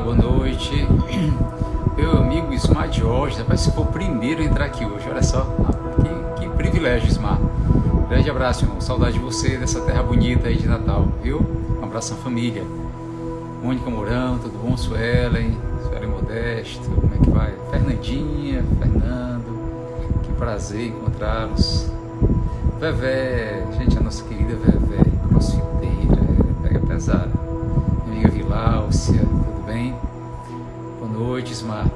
Olá, boa noite. Meu amigo Ismar Jorge, rapaz, se for o primeiro a entrar aqui hoje, olha só, que privilégio, Ismar. Grande abraço, irmão. Saudade de você, dessa terra bonita aí de Natal, viu? Um abraço à família. Mônica Mourão, tudo bom? Suelen Modesto, como é que vai? Fernandinha, Fernando, que prazer encontrá-los. Vevé, gente, a nossa querida Vevé, crossfiteira, pega pesado. Minha amiga Vilálcia, tudo bem? Boa noite, Ismar.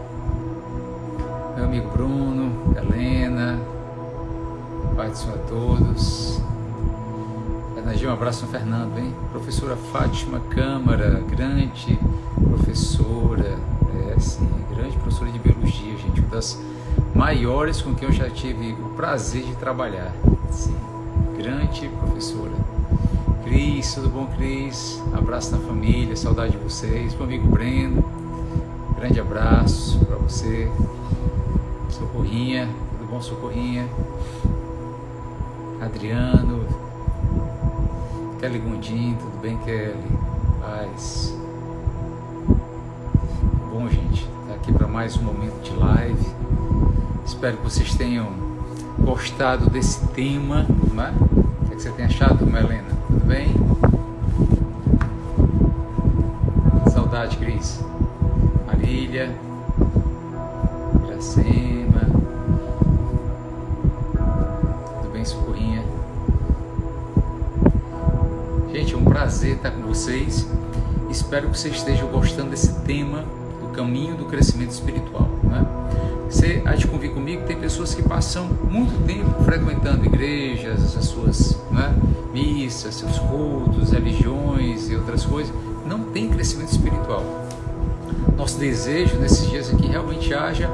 Meu amigo Bruno, Helena, Pai do Senhor a todos. Fernandinho, um abraço no Fernando, hein? Professora Fátima Câmara, grande professora, grande professora de biologia, gente, uma das maiores com quem eu já tive o prazer de trabalhar. Sim, grande professora. Cris, tudo bom, Cris? Abraço na família, saudade de vocês. Meu amigo Breno, grande abraço para você. Socorrinha, tudo bom, Socorrinha? Adriano, Kelly Gondim, tudo bem, Kelly? Paz. Bom, gente, tá aqui para mais um momento de live. Espero que vocês tenham gostado desse tema, né? O que você tem achado, Helena? Tudo bem? Saudade, Cris. Marília, Iracema, tudo bem, Socorrinha? Gente, é um prazer estar com vocês. Espero que vocês estejam gostando desse tema do caminho do crescimento espiritual, né? Você há de convir comigo que tem pessoas que passam muito tempo frequentando igrejas, as suas, né, missas, seus cultos, religiões e outras coisas, não tem crescimento espiritual. Nosso desejo nesses dias é que realmente haja,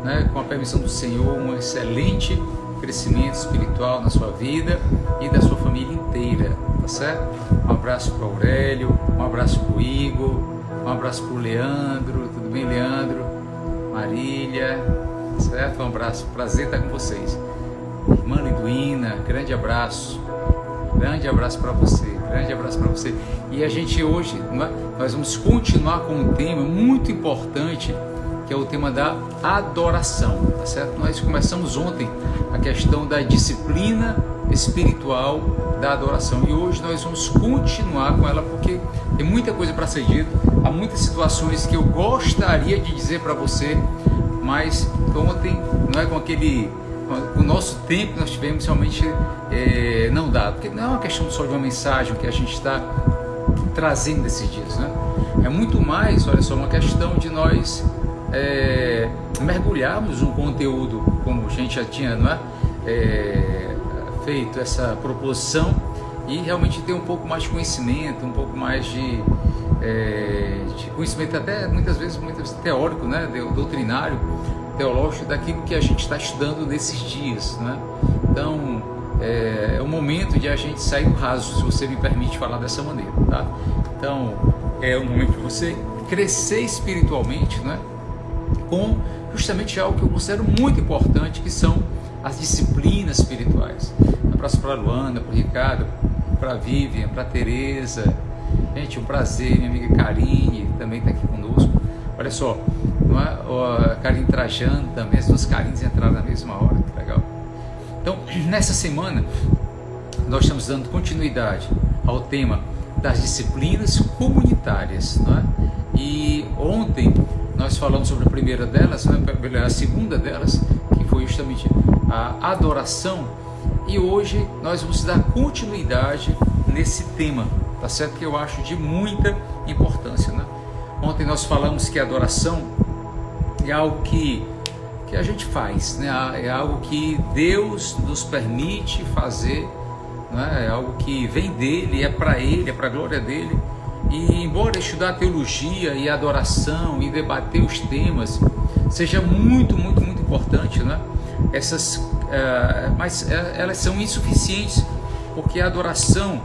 né, com a permissão do Senhor, um excelente crescimento espiritual na sua vida e da sua família inteira, tá certo? Um abraço para o Aurélio, um abraço para o Igor, um abraço para o Leandro, tudo bem, Leandro? Marília, certo? Um abraço, prazer estar com vocês. Irmã Liduína, grande abraço para você, grande abraço para você. E a gente hoje, nós vamos continuar com um tema muito importante, que é o tema da adoração, tá certo? Nós começamos ontem a questão da disciplina espiritual da adoração e hoje nós vamos continuar com ela porque tem muita coisa para ser dita, há muitas situações que eu gostaria de dizer para você, mas ontem, não é com o nosso tempo que nós tivemos, realmente não dá, porque não é uma questão só de uma mensagem que a gente está trazendo desses dias, né? É muito mais, olha só, uma questão de nós mergulharmos um conteúdo, como a gente já tinha, não é? Feito essa proposição e realmente ter um pouco mais de conhecimento, um pouco mais de conhecimento até muitas vezes teórico, né? Doutrinário, teológico, daquilo que a gente está estudando nesses dias, né? Então é o momento de a gente sair do raso, se você me permite falar dessa maneira, tá? Então é o momento de você crescer espiritualmente, né? Com justamente algo que eu considero muito importante, que são as disciplinas espirituais. Um abraço para a Luana, para o Ricardo, para a Vivian, para a Tereza. Gente, um prazer, minha amiga Karine também está aqui conosco. Olha só, não é? A Karine Trajano também, as duas Karines entraram na mesma hora, que legal. Então, nessa semana, nós estamos dando continuidade ao tema das disciplinas comunitárias, não é? E ontem nós falamos sobre a primeira delas, né? A segunda delas, que foi justamente a adoração, e hoje nós vamos dar continuidade nesse tema, tá certo? Que eu acho de muita importância, né? Ontem nós falamos que a adoração é algo que a gente faz, né? É algo que Deus nos permite fazer, né? É algo que vem dele, é para ele, é para a glória dele. E embora estudar teologia e adoração e debater os temas seja muito importante, né? Mas elas são insuficientes, porque a adoração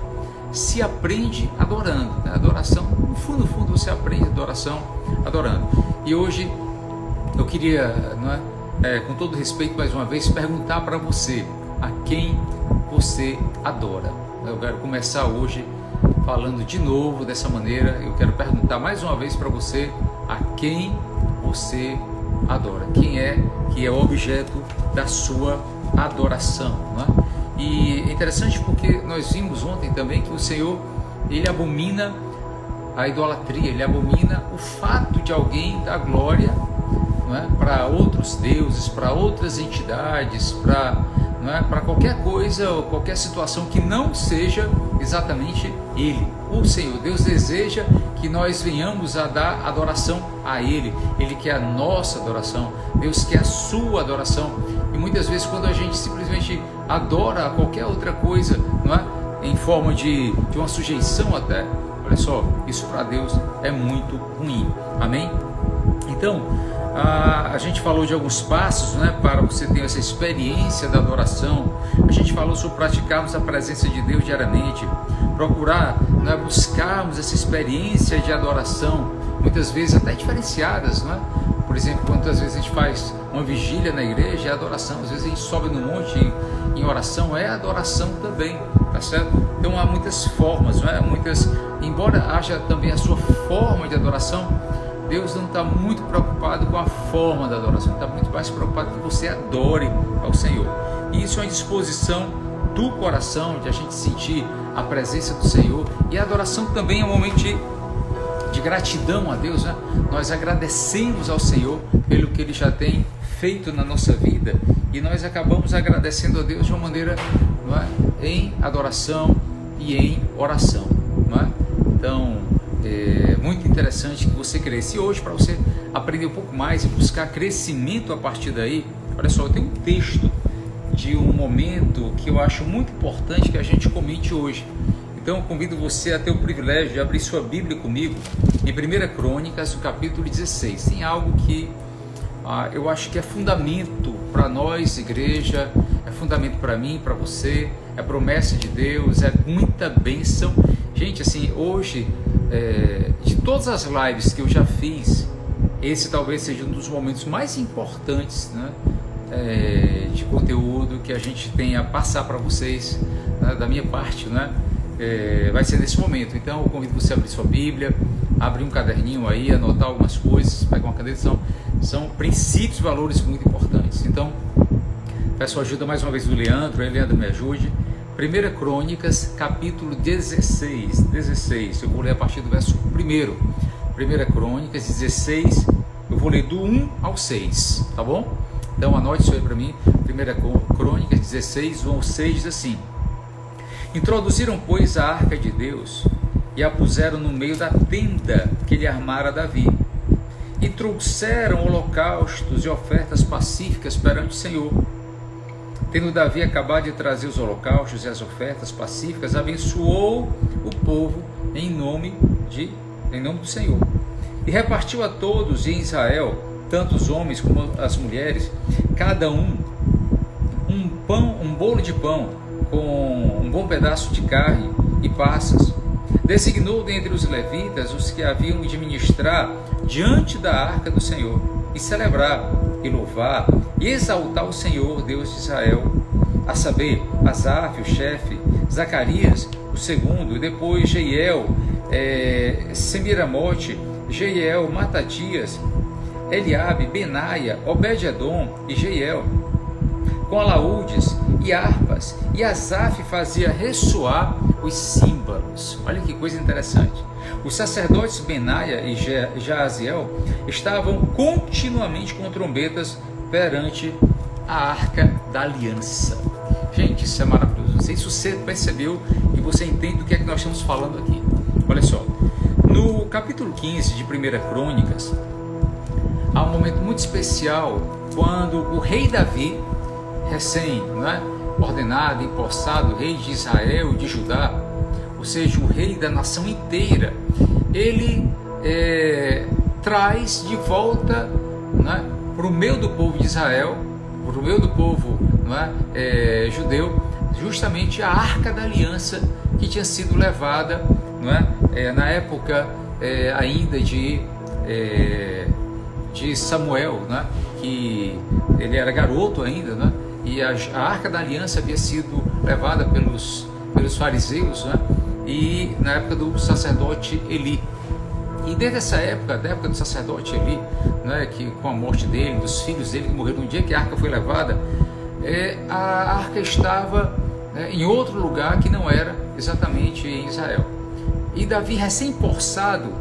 se aprende adorando, né? A adoração, no fundo você aprende adoração adorando. E hoje eu queria, não é, com todo respeito mais uma vez, perguntar para você a quem você adora. Eu quero começar hoje falando de novo dessa maneira, eu quero perguntar mais uma vez para você: a quem você adora? Quem é que é o objeto da sua adoração, né? E é interessante porque nós vimos ontem também que o Senhor, Ele abomina a idolatria, Ele abomina o fato de alguém dar glória, não é, para outros deuses, para outras entidades, para qualquer coisa ou qualquer situação que não seja exatamente Ele. O Senhor, Deus deseja que nós venhamos a dar adoração a Ele. Ele quer a nossa adoração, Deus quer a sua adoração. E muitas vezes quando a gente simplesmente adora a qualquer outra coisa, não é, em forma de uma sujeição até, olha só, isso para Deus é muito ruim. Amém? Então, a gente falou de alguns passos, né, para você ter essa experiência da adoração. A gente falou sobre praticarmos a presença de Deus diariamente, procurar, né, buscarmos essa experiência de adoração, muitas vezes até diferenciadas, né? Por exemplo, quantas vezes a gente faz uma vigília na igreja, é adoração. Às vezes a gente sobe no monte em oração, é adoração também, tá certo? Então há muitas formas, não é? Embora haja também a sua forma de adoração, Deus não está muito preocupado com a forma da adoração, está muito mais preocupado que você adore ao Senhor. E isso é uma disposição do coração, de a gente sentir a presença do Senhor. E a adoração também é um momento de gratidão a Deus, né? Nós agradecemos ao Senhor pelo que Ele já tem feito na nossa vida, e nós acabamos agradecendo a Deus de uma maneira, não é, em adoração e em oração, não é? Então, é muito interessante que você cresça. E hoje, para você aprender um pouco mais e buscar crescimento a partir daí, olha só, eu tenho um texto de um momento que eu acho muito importante que a gente comente hoje. Então eu convido você a ter o privilégio de abrir sua Bíblia comigo em 1 Crônicas, no capítulo 16. Tem algo que eu acho que é fundamento para nós, igreja, é fundamento para mim, para você, é promessa de Deus, é muita bênção. Gente, assim, hoje, de todas as lives que eu já fiz, esse talvez seja um dos momentos mais importantes, né, de conteúdo que a gente tem a passar para vocês, né, da minha parte, né? Vai ser nesse momento. Então eu convido você a abrir sua Bíblia, abrir um caderninho aí, anotar algumas coisas, pegar uma caneta. São princípios e valores muito importantes. Então peço ajuda mais uma vez do Leandro. Leandro, me ajude. 1 Crônicas, capítulo 16. Eu vou ler a partir do verso 1. 1 Crônicas 16, eu vou ler do 1 ao 6, tá bom? Então anote isso aí para mim. 1 Crônicas 16, 1 ao 6 diz assim: Introduziram, pois, a arca de Deus e a puseram no meio da tenda que lhe armara Davi, e trouxeram holocaustos e ofertas pacíficas perante o Senhor. Tendo Davi acabado de trazer os holocaustos e as ofertas pacíficas, abençoou o povo em nome do Senhor, e repartiu a todos em Israel, tanto os homens como as mulheres, cada um um bolo de pão com um bom pedaço de carne e passas. Designou dentre os levitas os que haviam de ministrar diante da arca do Senhor, e celebrar, e louvar, e exaltar o Senhor, Deus de Israel, a saber, Asaf, o chefe, Zacarias, o segundo, e depois Jeiel, Semiramote, Jeiel, Matatias, Eliabe, Benaia, Obed-edom e Jeiel, com alaúdes e harpas, e Asaf fazia ressoar os símbolos. Olha que coisa interessante. Os sacerdotes Benaia e Jaaziel estavam continuamente com trombetas perante a arca da aliança. Gente, isso é maravilhoso. Não sei se você percebeu e você entende do que é que nós estamos falando aqui. Olha só, no capítulo 15 de 1 Crônicas, há um momento muito especial quando o rei Davi, ordenado, empossado, rei de Israel e de Judá, ou seja, o rei da nação inteira, ele traz de volta, para o meio do povo de Israel, para o meio do povo judeu, justamente a arca da aliança que tinha sido levada na época ainda de Samuel, que ele era garoto ainda, e a arca da aliança havia sido levada pelos fariseus, e na época do sacerdote Eli. E desde essa época, da época do sacerdote Eli, né, que com a morte dele, dos filhos dele que morreram no dia que a arca foi levada, a arca estava em outro lugar que não era exatamente em Israel. E Davi, recém-possado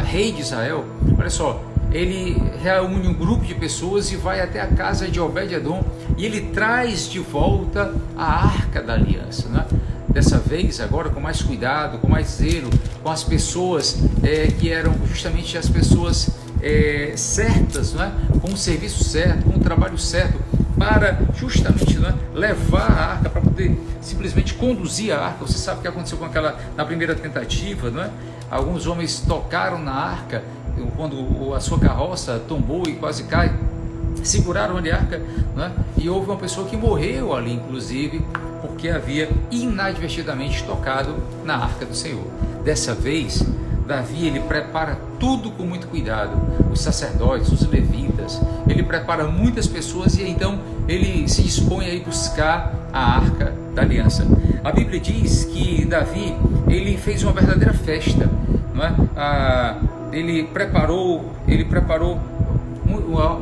rei de Israel, olha só, ele reúne um grupo de pessoas e vai até a casa de Obed-Edom e ele traz de volta a arca da aliança, né? Dessa vez, agora com mais cuidado, com mais zelo, com as pessoas que eram justamente as pessoas certas, né? Com o serviço certo, com o trabalho certo, para justamente, né, levar a arca, para poder simplesmente conduzir a arca. Você sabe o que aconteceu com aquela, na primeira tentativa, né? Alguns homens tocaram na arca, quando a sua carroça tombou e quase cai, seguraram ali a arca, né? E houve uma pessoa que morreu ali, inclusive, porque havia inadvertidamente tocado na arca do Senhor. Dessa vez, Davi, ele prepara tudo com muito cuidado, os sacerdotes, os levitas, ele prepara muitas pessoas e então ele se dispõe a ir buscar a arca da aliança. A Bíblia diz que Davi, ele fez uma verdadeira festa, não é? Ele preparou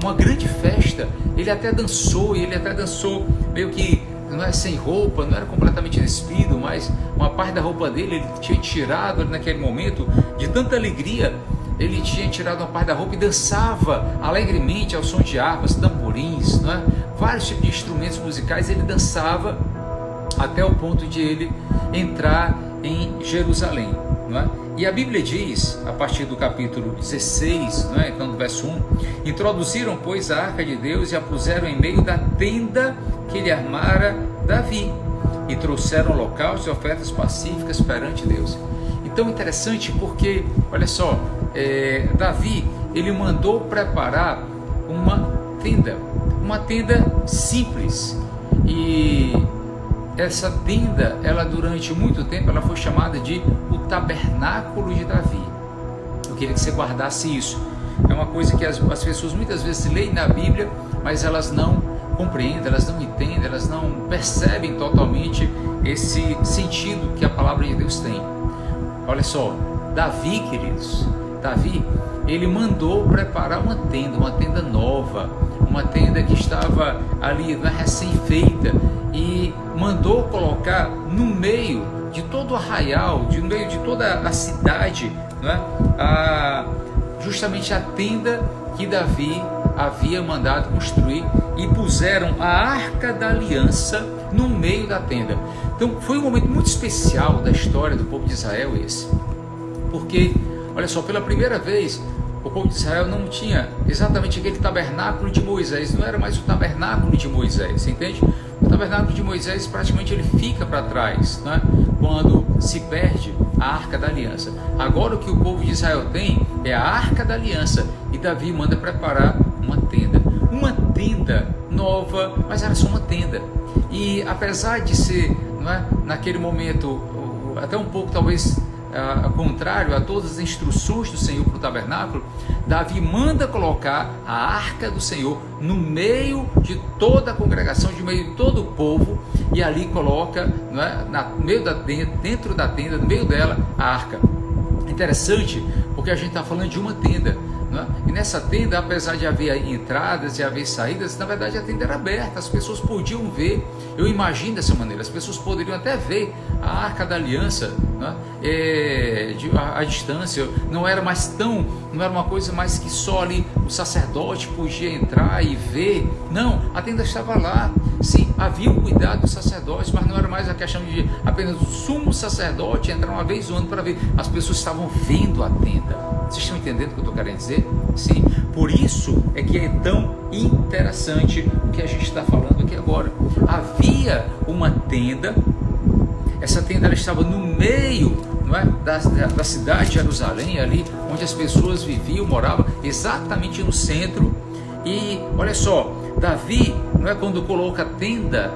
uma grande festa, ele até dançou meio que, não é sem roupa, não era completamente despido, mas uma parte da roupa dele ele tinha tirado naquele momento, de tanta alegria, ele tinha tirado uma parte da roupa e dançava alegremente ao som de harpas, tamborins, não é? Vários tipos de instrumentos musicais, ele dançava até o ponto de ele entrar em Jerusalém, não é? E a Bíblia diz, a partir do capítulo 16, não é? Então do verso 1, introduziram, pois, a arca de Deus e a puseram em meio da tenda que ele armara Davi, e trouxeram holocaustos e ofertas pacíficas perante Deus. Então interessante porque, olha só, Davi, ele mandou preparar uma tenda simples, e essa tenda, ela durante muito tempo, ela foi chamada de o tabernáculo de Davi. Eu queria que você guardasse isso. É uma coisa que as pessoas muitas vezes leem na Bíblia, mas elas não compreendem, elas não entendem, elas não percebem totalmente esse sentido que a palavra de Deus tem. Olha só, Davi, queridos, ele mandou preparar uma tenda nova, uma tenda que estava ali recém-feita, e mandou colocar no meio de todo o arraial, no meio de toda a cidade, não é? Justamente a tenda que Davi havia mandado construir, e puseram a arca da aliança no meio da tenda. Então foi um momento muito especial da história do povo de Israel esse, porque, olha só, pela primeira vez o povo de Israel não tinha exatamente aquele tabernáculo de Moisés, não era mais o tabernáculo de Moisés, entende? O tabernáculo de Moisés praticamente ele fica para trás, né? Quando se perde a arca da aliança. Agora o que o povo de Israel tem é a arca da aliança, e Davi manda preparar uma tenda nova, mas era só uma tenda. E apesar de ser, não é, naquele momento até um pouco talvez contrário a todas as instruções do Senhor para o tabernáculo, Davi manda colocar a arca do Senhor no meio de toda a congregação, de meio de todo o povo, e ali coloca, não é, dentro da tenda, no meio dela, a arca. Interessante, porque a gente está falando de uma tenda, não é? E nessa tenda, apesar de haver entradas e haver saídas, na verdade a tenda era aberta, as pessoas podiam ver. Eu imagino dessa maneira, as pessoas poderiam até ver a arca da aliança, não é? À distância. Não era uma coisa mais que só ali o sacerdote podia entrar e ver. Não, a tenda estava lá. Sim, havia um cuidado dos sacerdotes, mas não era mais a questão de apenas o sumo sacerdote entrar uma vez no ano para ver. As pessoas estavam vendo a tenda. Vocês estão entendendo o que eu estou querendo dizer? Sim, por isso é que é tão interessante o que a gente está falando aqui agora. Havia uma tenda, essa tenda ela estava no meio, não é, da cidade de Jerusalém, ali onde as pessoas viviam, moravam, exatamente no centro. E olha só, Davi, não é, quando coloca a tenda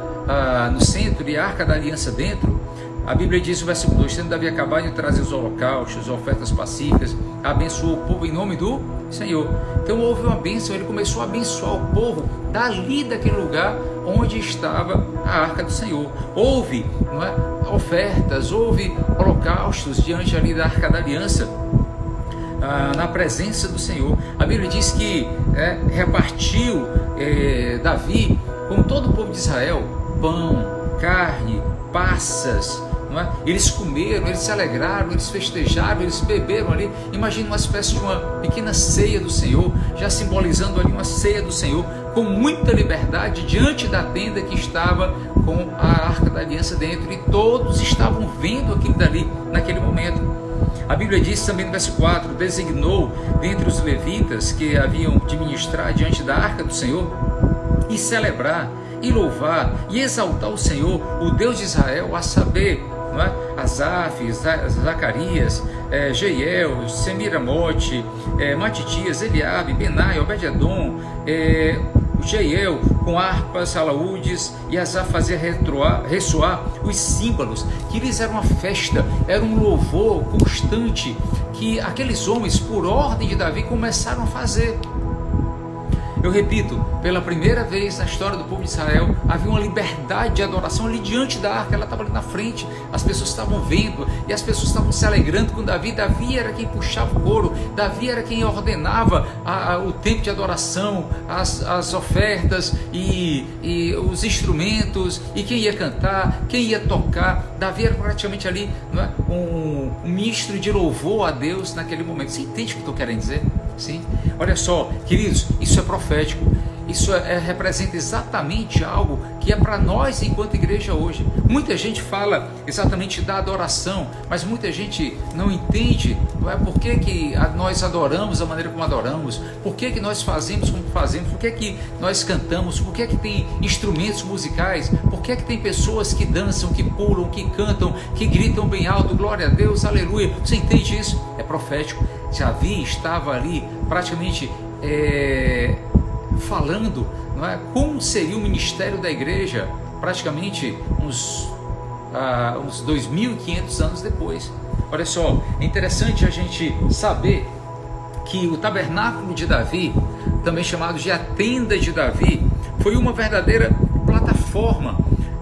no centro e a arca da aliança dentro, A Bíblia diz no versículo 2, tendo Davi acabado de trazer os holocaustos, ofertas pacíficas, abençoou o povo em nome do Senhor. Então houve uma bênção, ele começou a abençoar o povo dali daquele lugar onde estava a arca do Senhor. Houve, não é, ofertas, houve holocaustos diante ali da arca da aliança, na presença do Senhor. A Bíblia diz que repartiu Davi com todo o povo de Israel pão, carne, passas, não é? Eles comeram, eles se alegraram, eles festejaram, eles beberam ali. Imagina uma espécie de uma pequena ceia do Senhor, já simbolizando ali uma ceia do Senhor, com muita liberdade diante da tenda que estava com a arca da aliança dentro, e todos estavam vendo aquilo dali naquele momento. A Bíblia diz também no verso 4, designou dentre os levitas que haviam de ministrar diante da arca do Senhor e celebrar e louvar e exaltar o Senhor, o Deus de Israel, a saber, não é? Asaf, Zacarias, Jeiel, Semiramote, Matitias, Eliabe, Benai, Obed-edom, Jeiel com harpas, alaúdes, e Asaf fazia ressoar os símbolos, que lhes era uma festa, era um louvor constante que aqueles homens, por ordem de Davi, começaram a fazer. Eu repito, pela primeira vez na história do povo de Israel, havia uma liberdade de adoração ali diante da arca, ela estava ali na frente, as pessoas estavam vendo, e as pessoas estavam se alegrando com Davi. Davi era quem puxava o coro, Davi era quem ordenava o tempo de adoração, as ofertas e os instrumentos, e quem ia cantar, quem ia tocar. Davi era praticamente ali, não é, um ministro de louvor a Deus naquele momento. Você entende o que eu estou querendo dizer? Sim? Olha só, queridos, isso é profético, isso representa exatamente algo que é para nós enquanto igreja hoje. Muita gente fala exatamente da adoração, mas muita gente não entende, não é, por que nós adoramos da maneira como adoramos, por que nós fazemos como fazemos, por que nós cantamos, por que tem instrumentos musicais, por que tem pessoas que dançam, que pulam, que cantam, que gritam bem alto, glória a Deus, aleluia. Você entende isso? É profético. Davi estava ali praticamente falando, não é, como seria o ministério da igreja praticamente uns 2.500 anos depois. Olha só, é interessante a gente saber que o tabernáculo de Davi, também chamado de a tenda de Davi, foi uma verdadeira plataforma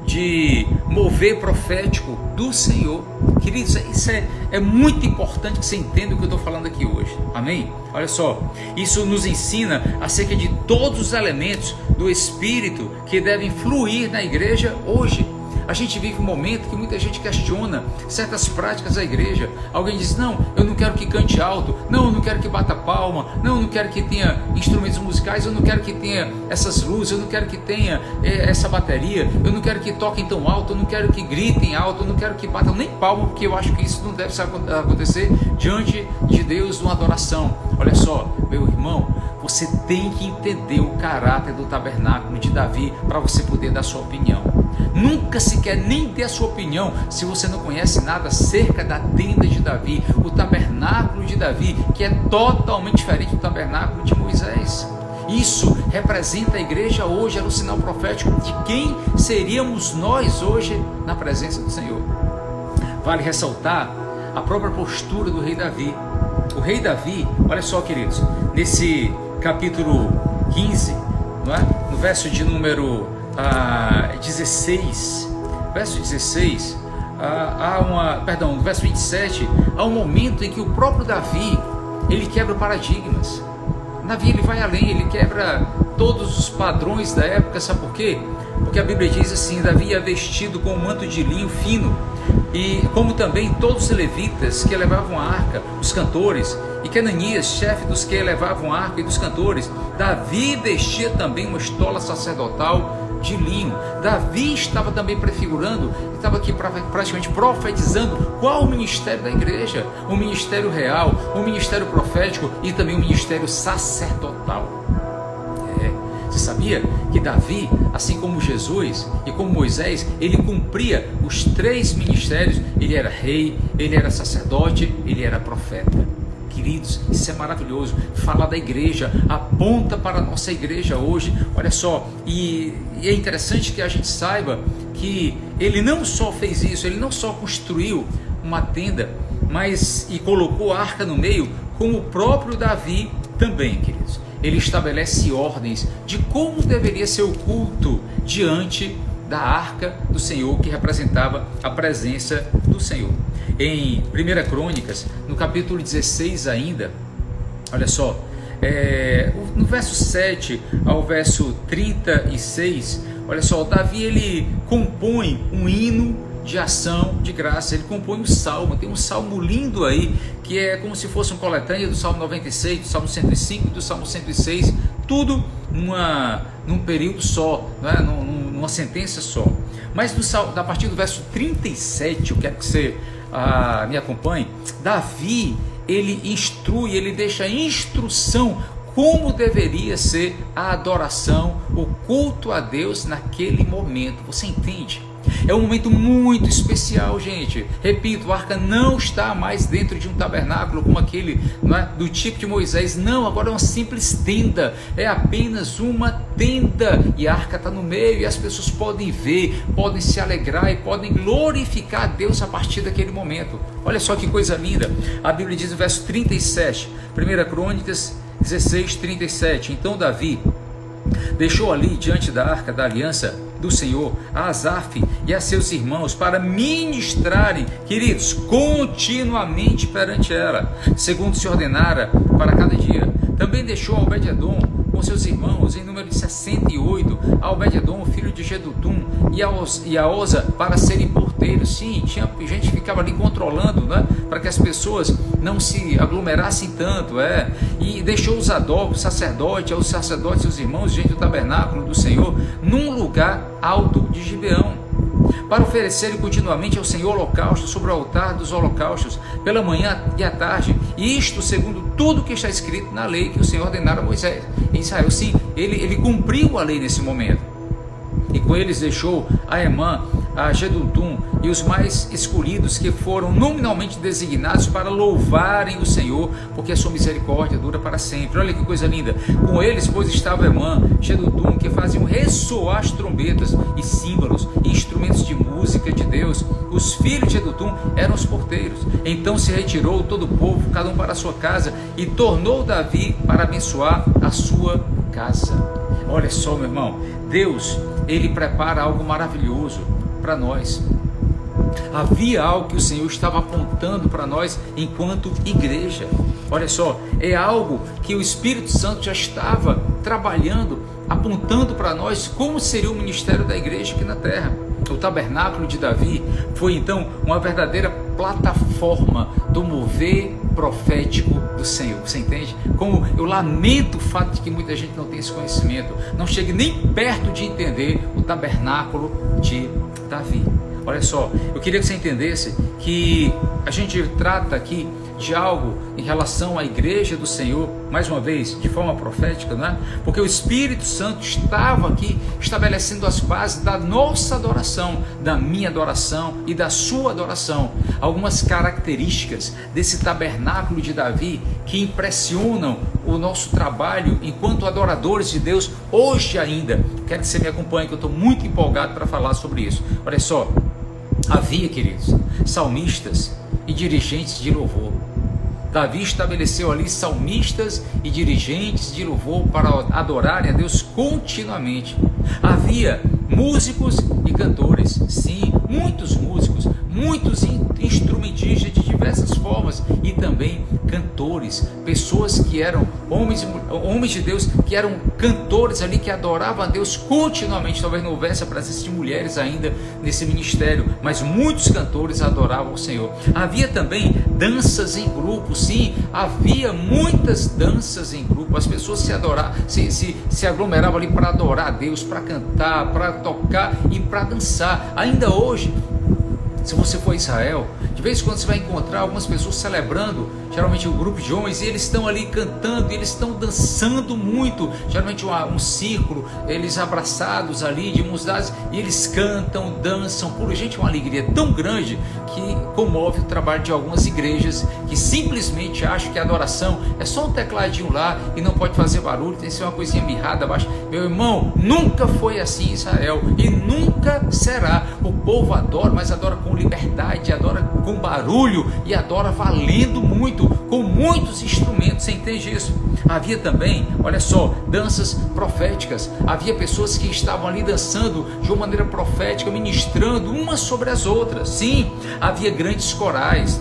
de mover profético do Senhor. Queridos, isso é muito importante que você entenda o que eu estou falando aqui hoje. Amém? Olha só, isso nos ensina acerca de todos os elementos do Espírito que devem fluir na igreja hoje. A gente vive um momento que muita gente questiona certas práticas da igreja. Alguém diz, não, eu não quero que cante alto, não, eu não quero que bata palma, não, eu não quero que tenha instrumentos musicais, eu não quero que tenha essas luzes, eu não quero que tenha essa bateria, eu não quero que toquem tão alto, eu não quero que gritem alto, eu não quero que batam nem palma, porque eu acho que isso não deve acontecer diante de Deus numa adoração. Olha só, meu irmão, você tem que entender o caráter do tabernáculo de Davi para você poder dar sua opinião. Nunca se quer nem ter a sua opinião se você não conhece nada acerca da tenda de Davi, o tabernáculo de Davi, que é totalmente diferente do tabernáculo de Moisés. Isso representa a igreja hoje, era um sinal profético de quem seríamos nós hoje na presença do Senhor. Vale ressaltar a própria postura do rei Davi. O rei Davi, olha só, queridos, nesse capítulo 15, não é? No verso de número 16, verso 16, no verso 27, há um momento em que o próprio Davi, ele quebra paradigmas. Davi, ele vai além, ele quebra todos os padrões da época. Sabe por quê? Porque a Bíblia diz assim, Davi é vestido com um manto de linho fino, e como também todos os levitas que levavam a arca, os cantores, e Cananias, chefe dos que levavam a arca e dos cantores. Davi vestia também uma estola sacerdotal de linho. Davi estava também prefigurando, estava aqui praticamente profetizando qual o ministério da igreja, o ministério real, o ministério profético e também o ministério sacerdotal. Você sabia que Davi, assim como Jesus e como Moisés, ele cumpria os 3 ministérios? Ele era rei, ele era sacerdote, ele era profeta. queridos, isso é maravilhoso. Fala da igreja, aponta para a nossa igreja hoje. Olha só, e é interessante que a gente saiba que ele não só fez isso, ele não só construiu uma tenda, mas e colocou a arca no meio, como o próprio Davi também, queridos. Ele estabelece ordens de como deveria ser o culto diante da arca do Senhor, que representava a presença do Senhor. Em 1 Crônicas, no capítulo 16 ainda, olha só, no verso 7 ao verso 36, olha só, Davi ele compõe um hino de ação, de graça. Ele compõe um salmo, tem um salmo lindo aí, que é como se fosse uma coletânea do Salmo 96, do Salmo 105 e do Salmo 106, tudo num período só, né? Numa sentença só. Mas a partir do verso 37, eu quero que você me acompanhe. Davi, ele instrui, ele deixa a instrução como deveria ser a adoração, o culto a Deus naquele momento. Você entende? É um momento muito especial, gente. Repito, a arca não está mais dentro de um tabernáculo como aquele, não é, do tipo de Moisés. Não, agora é uma simples tenda. É apenas uma tenda. E a arca está no meio e as pessoas podem ver, podem se alegrar e podem glorificar a Deus a partir daquele momento. Olha só que coisa linda. A Bíblia diz no verso 37, 1 Crônicas 16, 37. Então Davi deixou ali diante da arca da aliança do Senhor a Asaf e a seus irmãos para ministrarem, queridos, continuamente perante ela, segundo se ordenara para cada dia. Também deixou a Obed-edom com seus irmãos em número de 68, a Obed-edom, filho de Jedutum, e a Oza para serem porteiros. Sim, tinha gente que ficava ali controlando, né, para que as pessoas não se aglomerassem tanto, e deixou os Zadok, o sacerdote, aos sacerdotes e os irmãos, gente do tabernáculo do Senhor, num lugar alto de Gibeão, para oferecerem continuamente ao Senhor holocausto sobre o altar dos holocaustos, pela manhã e à tarde, e isto segundo tudo que está escrito na lei que o Senhor ordenara a Moisés em Israel. Sim, ele cumpriu a lei nesse momento, e com eles deixou a Emã, a Jedutum e os mais escolhidos, que foram nominalmente designados para louvarem o Senhor, porque a sua misericórdia dura para sempre. Olha que coisa linda. Com eles, pois, estava Emã, Jedutum, que faziam ressoar as trombetas e símbolos e instrumentos de música de Deus. Os filhos de Jedutum eram os porteiros. Então se retirou todo o povo, cada um para a sua casa, e tornou Davi para abençoar a sua casa. Olha só, meu irmão, Deus, ele prepara algo maravilhoso para nós. Havia algo que o Senhor estava apontando para nós enquanto igreja. Olha só, é algo que o Espírito Santo já estava trabalhando, apontando para nós como seria o ministério da igreja aqui na terra. O tabernáculo de Davi foi então uma verdadeira plataforma do mover profético do Senhor. Você entende? Como eu lamento o fato de que muita gente não tem esse conhecimento, não chegue nem perto de entender o tabernáculo de Davi. Olha só, eu queria que você entendesse que a gente trata aqui de algo em relação à igreja do Senhor, mais uma vez, de forma profética, né? Porque o Espírito Santo estava aqui estabelecendo as bases da nossa adoração, da minha adoração e da sua adoração. Algumas características desse tabernáculo de Davi que impressionam o nosso trabalho enquanto adoradores de Deus hoje ainda. Quero que você me acompanhe, que eu estou muito empolgado para falar sobre isso. Olha só, havia, queridos, salmistas e dirigentes de louvor. Davi estabeleceu ali salmistas e dirigentes de louvor para adorarem a Deus continuamente. Havia músicos e cantores, sim, muitos músicos, muitos instrumentistas de diversas formas, e também cantores, pessoas que eram homens de Deus, que eram cantores ali, que adoravam a Deus continuamente. Talvez não houvesse a presença de mulheres ainda nesse ministério, mas muitos cantores adoravam o Senhor. Havia também danças em grupo, sim, havia muitas danças em grupo. As pessoas se aglomeravam ali para adorar a Deus, para cantar, para tocar e para dançar. Ainda hoje, se você for a Israel, de vez em quando você vai encontrar algumas pessoas celebrando geralmente um grupo de homens, e eles estão ali cantando, e eles estão dançando muito, geralmente um círculo, eles abraçados ali de mãos dadas, e eles cantam, dançam, por gente, uma alegria tão grande que comove o trabalho de algumas igrejas que simplesmente acham que a adoração é só um tecladinho lá e não pode fazer barulho, tem que ser uma coisinha mirrada abaixo. Meu irmão, nunca foi assim em Israel e nunca será. O povo adora, mas adora com liberdade, adora com barulho e adora valendo muito, com muitos instrumentos. Você entende isso? Havia também, olha só, danças proféticas. Havia pessoas que estavam ali dançando de uma maneira profética, ministrando umas sobre as outras. Sim, havia grandes corais,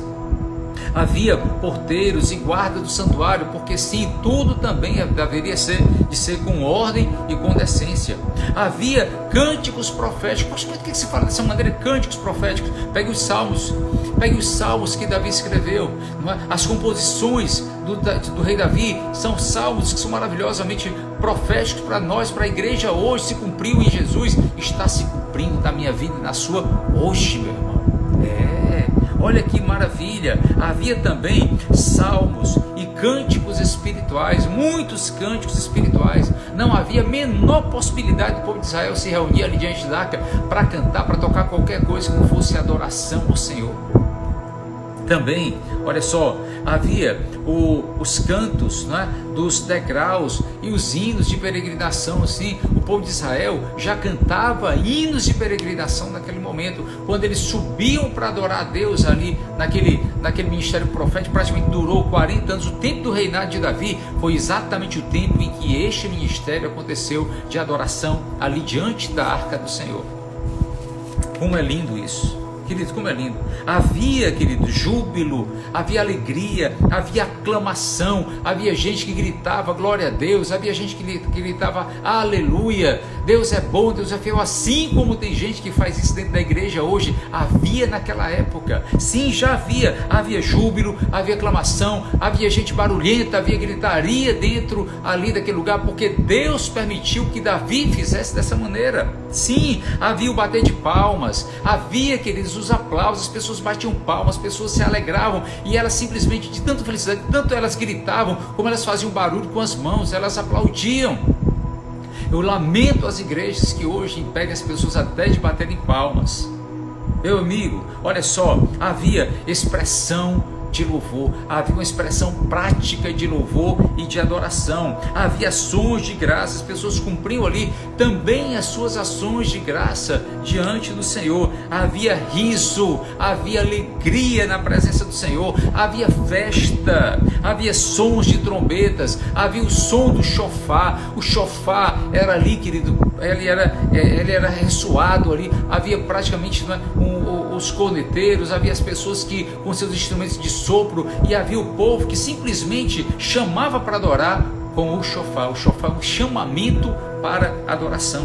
havia porteiros e guarda do santuário, porque sim, tudo também deveria de ser com ordem e com decência. Havia cânticos proféticos. Poxa, por que se fala dessa maneira, cânticos proféticos? Pegue os salmos que Davi escreveu, não é? As composições do rei Davi são salmos que são maravilhosamente proféticos para nós, para a igreja hoje. Se cumpriu em Jesus, está se cumprindo na minha vida e na sua hoje, meu irmão. Olha que maravilha. Havia também salmos e cânticos espirituais, muitos cânticos espirituais. Não havia a menor possibilidade do povo de Israel se reunir ali diante da arca para cantar, para tocar qualquer coisa que não fosse adoração ao Senhor. Também, olha só, havia os cantos, né, dos degraus e os hinos de peregrinação. Assim, o povo de Israel já cantava hinos de peregrinação naquele momento, quando eles subiam para adorar a Deus ali naquele ministério profético. Praticamente durou 40 anos. O tempo do reinado de Davi foi exatamente o tempo em que este ministério aconteceu de adoração ali diante da arca do Senhor. Como é lindo isso! Querido, como é lindo. Havia, querido, júbilo, havia alegria, havia aclamação, havia gente que gritava glória a Deus, havia gente que gritava aleluia, Deus é bom, Deus é fiel, assim como tem gente que faz isso dentro da igreja hoje. Havia naquela época, sim, já havia júbilo, havia aclamação, havia gente barulhenta, havia gritaria dentro ali daquele lugar, porque Deus permitiu que Davi fizesse dessa maneira. Sim, havia o bater de palmas, havia, queridos, os aplausos, as pessoas batiam palmas, as pessoas se alegravam, e elas simplesmente, de tanta felicidade, tanto elas gritavam, como elas faziam barulho com as mãos, elas aplaudiam. Eu lamento as igrejas que hoje impedem as pessoas até de baterem palmas. Meu amigo, olha só, havia expressão de louvor, havia uma expressão prática de louvor e de adoração, havia ações de graça, as pessoas cumpriam ali também as suas ações de graça diante do Senhor, havia riso, havia alegria na presença do Senhor, havia festa, havia sons de trombetas, havia o som do chofar. O chofar era ali, querido, ele era ressoado ali, havia praticamente, não é, os corneteiros, havia as pessoas que com seus instrumentos de sopro, e havia o povo que simplesmente chamava para adorar com o chofar. O chofar é um chamamento para adoração.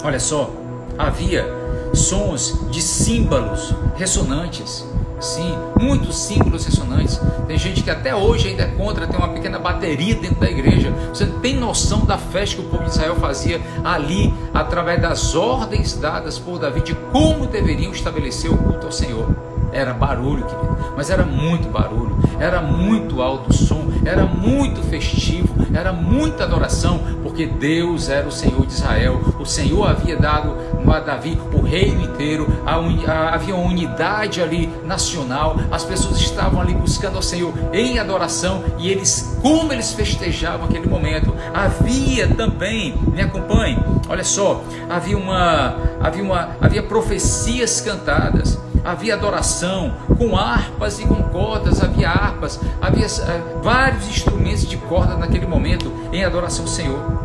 Olha só, havia sons de símbolos ressonantes. Sim, muitos símbolos ressonantes. Tem gente que até hoje ainda é contra ter uma pequena bateria dentro da igreja. Você não tem noção da festa que o povo de Israel fazia ali, através das ordens dadas por Davi de como deveriam estabelecer o culto ao Senhor. Era barulho, querido, mas era muito barulho, era muito alto som, era muito festivo, era muita adoração, porque Deus era o Senhor de Israel. O Senhor havia dado a Davi o reino inteiro, havia uma unidade ali nacional, as pessoas estavam ali buscando ao Senhor em adoração, e como eles festejavam aquele momento. Havia também, me acompanhe, olha só, havia profecias cantadas, havia adoração com harpas e com cordas, havia harpas, havia vários instrumentos de corda naquele momento em adoração ao Senhor.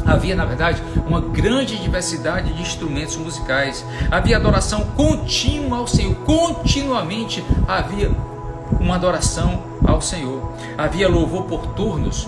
Havia, na verdade, uma grande diversidade de instrumentos musicais, havia adoração contínua ao Senhor, continuamente havia uma adoração ao Senhor, havia louvor por turnos,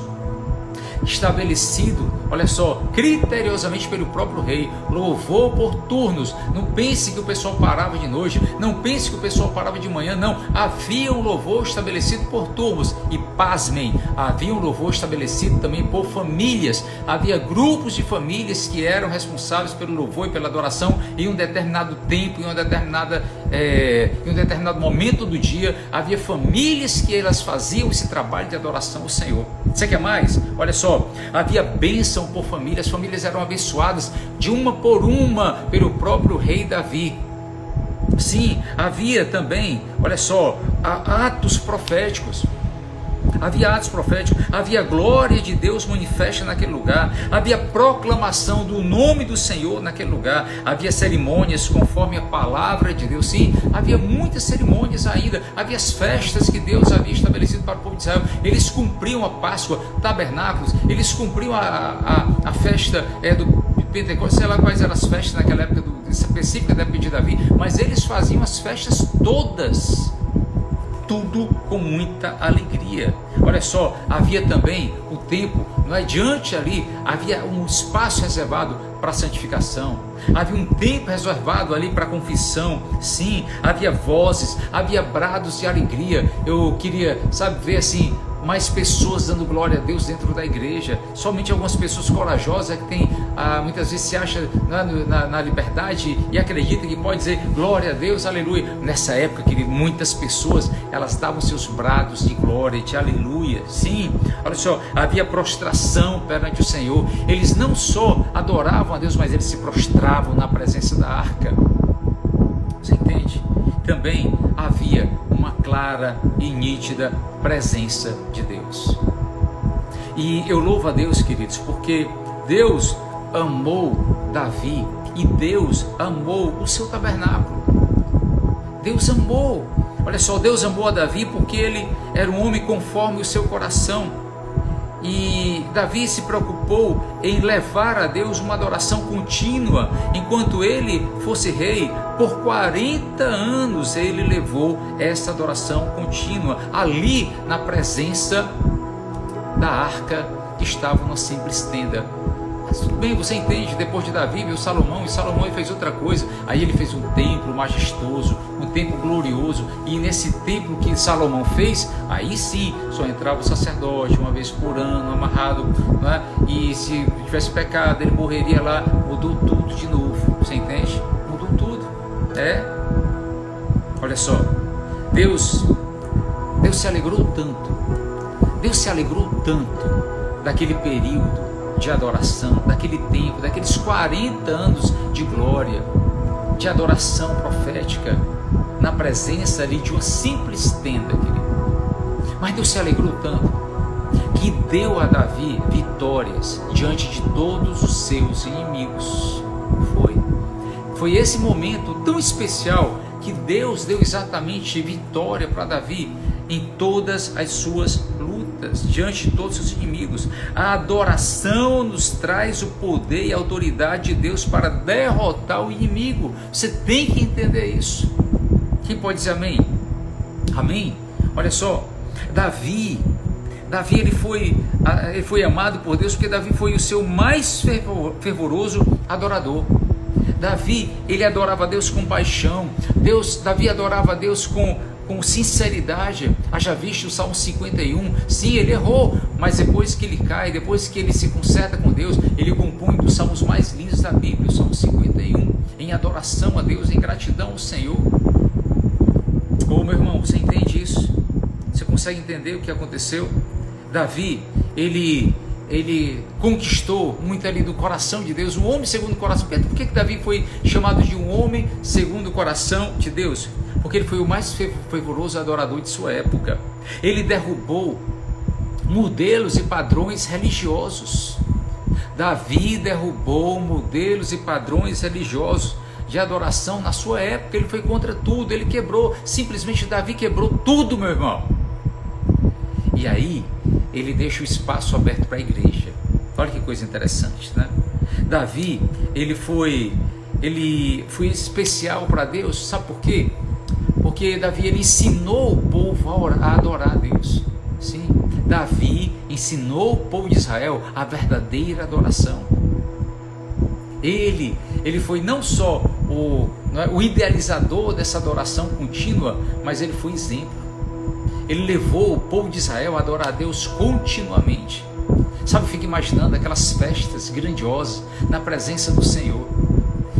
estabelecido, olha só, criteriosamente pelo próprio rei, louvor por turnos. Não pense que o pessoal parava de noite, não pense que o pessoal parava de manhã, não, havia um louvor estabelecido por turnos. E pasmem, havia um louvor estabelecido também por famílias, havia grupos de famílias que eram responsáveis pelo louvor e pela adoração em um determinado tempo, em uma determinada em um determinado momento do dia, havia famílias que elas faziam esse trabalho de adoração ao Senhor. Você quer mais? Olha só, havia bênção por família, as famílias eram abençoadas de uma por uma pelo próprio rei Davi. Sim, havia também, olha só, atos proféticos. Havia atos proféticos, havia glória de Deus manifesta naquele lugar, havia proclamação do nome do Senhor naquele lugar, havia cerimônias conforme a palavra de Deus. Sim, havia muitas cerimônias ainda, havia as festas que Deus havia estabelecido para o povo de Israel. Eles cumpriam a Páscoa, tabernáculos, eles cumpriam a festa do Pentecostes, sei lá quais eram as festas naquela época específica da época de Davi, mas eles faziam as festas todas, tudo com muita alegria. Olha só, havia também o tempo, não é? Diante ali, havia um espaço reservado para a santificação, havia um tempo reservado ali para a confissão. Sim, havia vozes, havia brados de alegria. Eu queria, ver assim, mais pessoas dando glória a Deus dentro da igreja. Somente algumas pessoas corajosas que tem, muitas vezes se acha na liberdade e acredita que pode dizer glória a Deus, aleluia. Nessa época, querido, muitas pessoas, elas davam seus brados de glória, de aleluia. Sim, olha só, havia prostração perante o Senhor. Eles não só adoravam a Deus, mas eles se prostravam na presença da arca. Você entende? Também havia uma clara e nítida presença de Deus. E eu louvo a Deus, queridos, porque Deus amou Davi e Deus amou o seu tabernáculo. Deus amou, olha só, Deus amou a Davi porque ele era um homem conforme o seu coração. E Davi se preocupou em levar a Deus uma adoração contínua. Enquanto ele fosse rei, por 40 anos ele levou essa adoração contínua ali na presença da arca que estava numa simples tenda. Mas tudo bem, você entende, depois de Davi veio Salomão, e Salomão fez outra coisa. Aí ele fez um templo majestoso, um templo glorioso, e nesse templo que Salomão fez, aí sim, só entrava o sacerdote uma vez por ano, amarrado, né? E se tivesse pecado, ele morreria lá. Mudou tudo de novo, você entende? Mudou tudo, olha só, Deus se alegrou tanto daquele período de adoração, daquele tempo, daqueles 40 anos de glória, de adoração profética, na presença ali de uma simples tenda, querido. Mas Deus se alegrou tanto, que deu a Davi vitórias diante de todos os seus inimigos. Foi esse momento tão especial que Deus deu exatamente vitória para Davi em todas as suas lutas, diante de todos os seus inimigos. A adoração nos traz o poder e a autoridade de Deus para derrotar o inimigo. Você tem que entender isso. Quem pode dizer amém? Amém? Olha só, Davi ele foi amado por Deus porque Davi foi o seu mais fervoroso adorador. Davi, ele adorava a Deus com paixão. Davi adorava a Deus com sinceridade. Haja visto o Salmo 51. Sim, ele errou, mas depois que ele cai, depois que ele se conserta com Deus, ele compõe um dos salmos mais lindos da Bíblia, o Salmo 51, em adoração a Deus, em gratidão ao Senhor. Meu irmão, você entende isso? Você consegue entender o que aconteceu? Davi, ele conquistou muito ali do coração de Deus, um homem segundo o coração. Por que Davi foi chamado de um homem segundo o coração de Deus? Porque ele foi o mais fervoroso adorador de sua época. Ele derrubou modelos e padrões religiosos. Davi derrubou modelos e padrões religiosos de adoração na sua época. Ele foi contra tudo, ele quebrou, simplesmente Davi quebrou tudo, meu irmão. E aí ele deixa o espaço aberto para a igreja. Olha que coisa interessante, né? Davi, ele foi especial para Deus. Sabe por quê? Porque Davi, ele ensinou o povo a adorar a Deus. Sim, Davi ensinou o povo de Israel a verdadeira adoração. Ele foi não só o idealizador dessa adoração contínua, mas ele foi exemplo. Ele levou o povo de Israel a adorar a Deus continuamente. Sabe, eu fico imaginando aquelas festas grandiosas na presença do Senhor.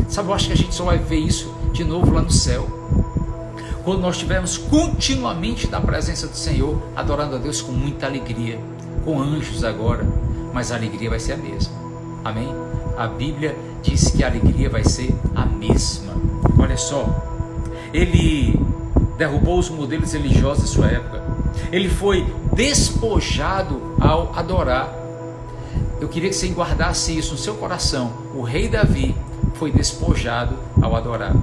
Sabe, eu acho que a gente só vai ver isso de novo lá no céu. quando nós estivermos continuamente na presença do Senhor, adorando a Deus com muita alegria, com anjos agora, mas a alegria vai ser a mesma. Amém? A Bíblia diz que a alegria vai ser a mesma. Olha só, ele derrubou os modelos religiosos da sua época. Ele foi despojado ao adorar. Eu queria que você guardasse isso no seu coração. O rei Davi foi despojado ao adorar.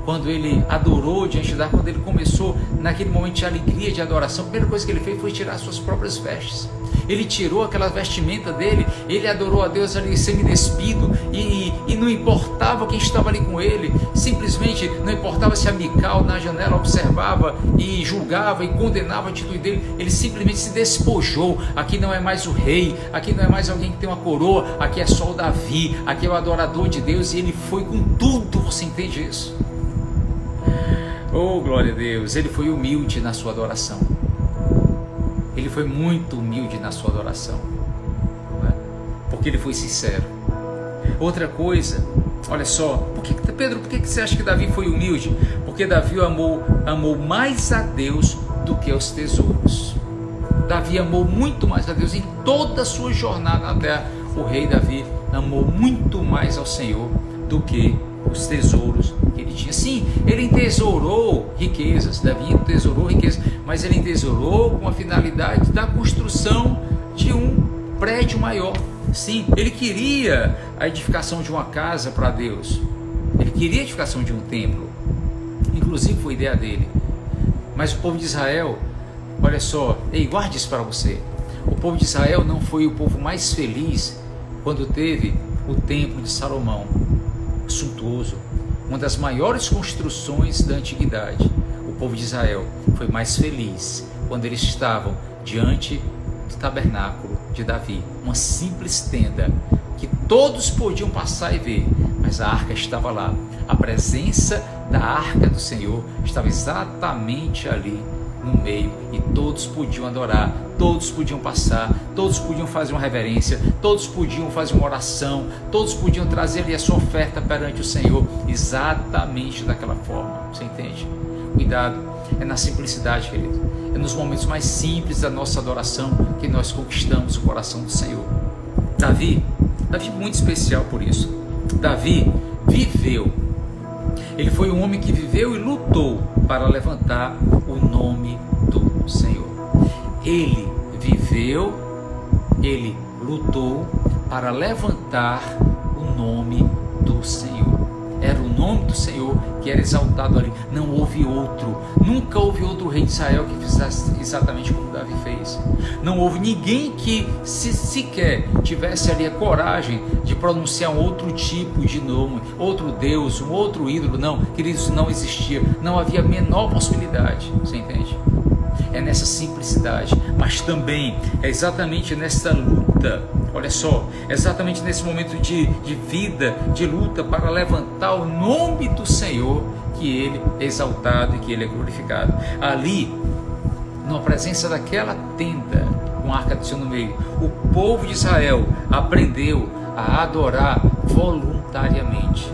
Quando ele adorou diante da, quando ele começou naquele momento de alegria, de adoração, a primeira coisa que ele fez foi tirar suas próprias vestes. Ele tirou aquela vestimenta dele, ele adorou a Deus ali semi-despido, e não importava quem estava ali com ele, simplesmente não importava se a Mical na janela observava e julgava e condenava a atitude dele, ele simplesmente se despojou. Aqui não é mais o rei, aqui não é mais alguém que tem uma coroa, aqui é só o Davi, aqui é o adorador de Deus, e ele foi com tudo. Você entende isso? Oh, glória a Deus, ele foi humilde na sua adoração. Ele foi muito humilde na sua adoração, né? Porque ele foi sincero. Outra coisa, olha só, Pedro, por que você acha que Davi foi humilde? Porque Davi amou mais a Deus do que os tesouros. Davi amou muito mais a Deus em toda a sua jornada na terra. O rei Davi amou muito mais ao Senhor do que os tesouros que ele tinha. Sim, ele entesourou riquezas, Davi entesourou riquezas, mas ele entesourou com a finalidade da construção de um prédio maior. Sim, ele queria a edificação de uma casa para Deus, ele queria a edificação de um templo, inclusive foi ideia dele. Mas o povo de Israel, olha só, guarde isso para você, o povo de Israel não foi o povo mais feliz quando teve o templo de Salomão, suntuoso, uma das maiores construções da antiguidade. O povo de Israel foi mais feliz quando eles estavam diante do tabernáculo de Davi, uma simples tenda que todos podiam passar e ver, mas a arca estava lá. A presença da arca do Senhor estava exatamente ali no meio, e todos podiam adorar, todos podiam passar, todos podiam fazer uma reverência, todos podiam fazer uma oração, todos podiam trazer ali a sua oferta perante o Senhor, exatamente daquela forma. Você entende? Cuidado, é na simplicidade, querido, é nos momentos mais simples da nossa adoração que nós conquistamos o coração do Senhor. Davi muito especial por isso. Davi viveu, ele foi um homem que viveu e lutou para levantar o nome do Senhor. Ele viveu, ele lutou para levantar o nome do Senhor. Era o nome do Senhor que era exaltado ali. Não houve outro, nunca houve outro rei de Israel que fizesse exatamente como Davi fez. Não houve ninguém que sequer tivesse ali a coragem de pronunciar um outro tipo de nome, outro Deus, um outro ídolo. Não, queridos, não existia, não havia a menor possibilidade. Você entende? É nessa simplicidade, mas também é exatamente nessa luta. Olha só, exatamente nesse momento de vida, de luta para levantar o nome do Senhor, que Ele é exaltado e que Ele é glorificado. Ali, na presença daquela tenda com a arca do Senhor no meio, o povo de Israel aprendeu a adorar voluntariamente.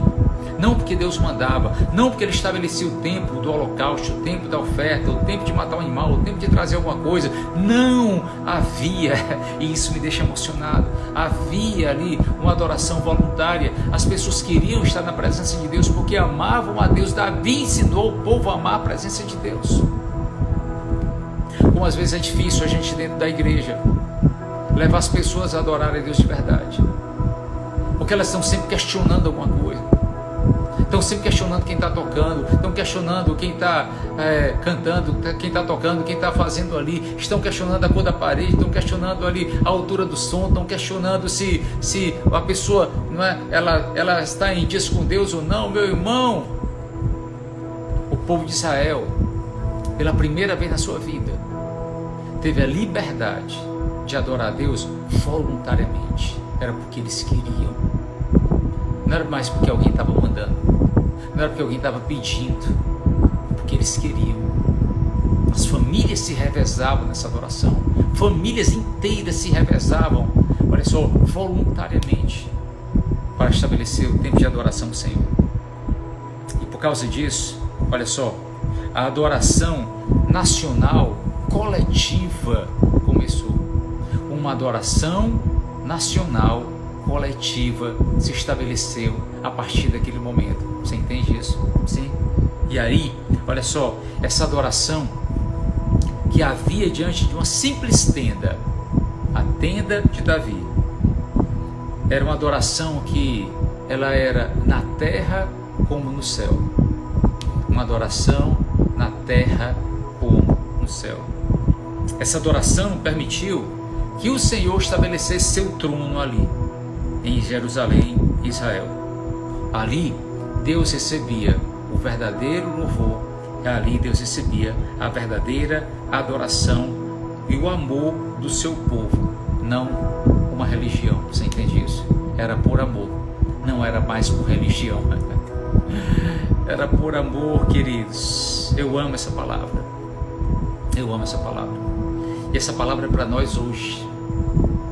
Não porque Deus mandava, não porque Ele estabelecia o tempo do holocausto, o tempo da oferta, o tempo de matar um animal, o tempo de trazer alguma coisa. Não havia, e isso me deixa emocionado, havia ali uma adoração voluntária. As pessoas queriam estar na presença de Deus porque amavam a Deus. Davi ensinou o povo a amar a presença de Deus. Como às vezes é difícil a gente dentro da igreja levar as pessoas a adorarem a Deus de verdade, porque elas estão sempre questionando alguma coisa. Estão sempre questionando quem está tocando, estão questionando quem está cantando, quem está tocando, quem está fazendo ali, estão questionando a cor da parede, estão questionando ali a altura do som, estão questionando se a pessoa, não é, ela está em dias com Deus ou não. Meu irmão, o povo de Israel, pela primeira vez na sua vida, teve a liberdade de adorar a Deus voluntariamente. Era porque eles queriam, não era mais porque alguém estava mandando, não era porque alguém estava pedindo, porque eles queriam. As famílias se revezavam nessa adoração, famílias inteiras se revezavam, olha só, voluntariamente, para estabelecer o tempo de adoração do Senhor. E por causa disso, olha só, a adoração nacional coletiva começou. Uma adoração nacional coletiva se estabeleceu a partir daquele momento. Você entende isso? Sim? E aí, olha só, essa adoração que havia diante de uma simples tenda, a tenda de Davi, era uma adoração que ela era na terra como no céu. Uma adoração na terra como no céu. Essa adoração permitiu que o Senhor estabelecesse seu trono ali, em Jerusalém, Israel. Ali Deus recebia o verdadeiro louvor, ali Deus recebia a verdadeira adoração e o amor do seu povo, não uma religião. Você entende isso? Era por amor, não era mais por religião. Era por amor, queridos. Eu amo essa palavra. Eu amo essa palavra. E essa palavra é para nós hoje.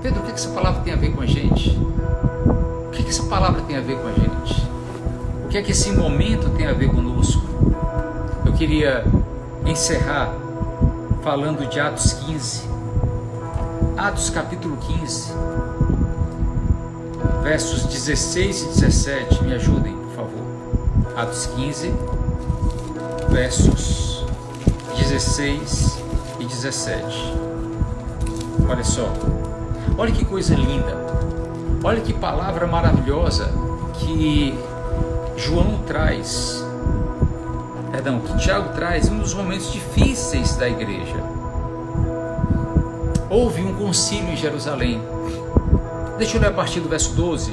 Pedro, o que essa palavra tem a ver com a gente? O que essa palavra tem a ver com a gente? O que é que esse momento tem a ver conosco? Eu queria encerrar falando de Atos 15. Atos capítulo 15, versos 16 e 17. Me ajudem, por favor. Atos 15, versos 16 e 17. Olha só. Olha que coisa linda. Olha que palavra maravilhosa que João traz. Perdão, que Tiago traz em um dos momentos difíceis da igreja. Houve um concílio em Jerusalém. Deixa eu ler a partir do verso 12.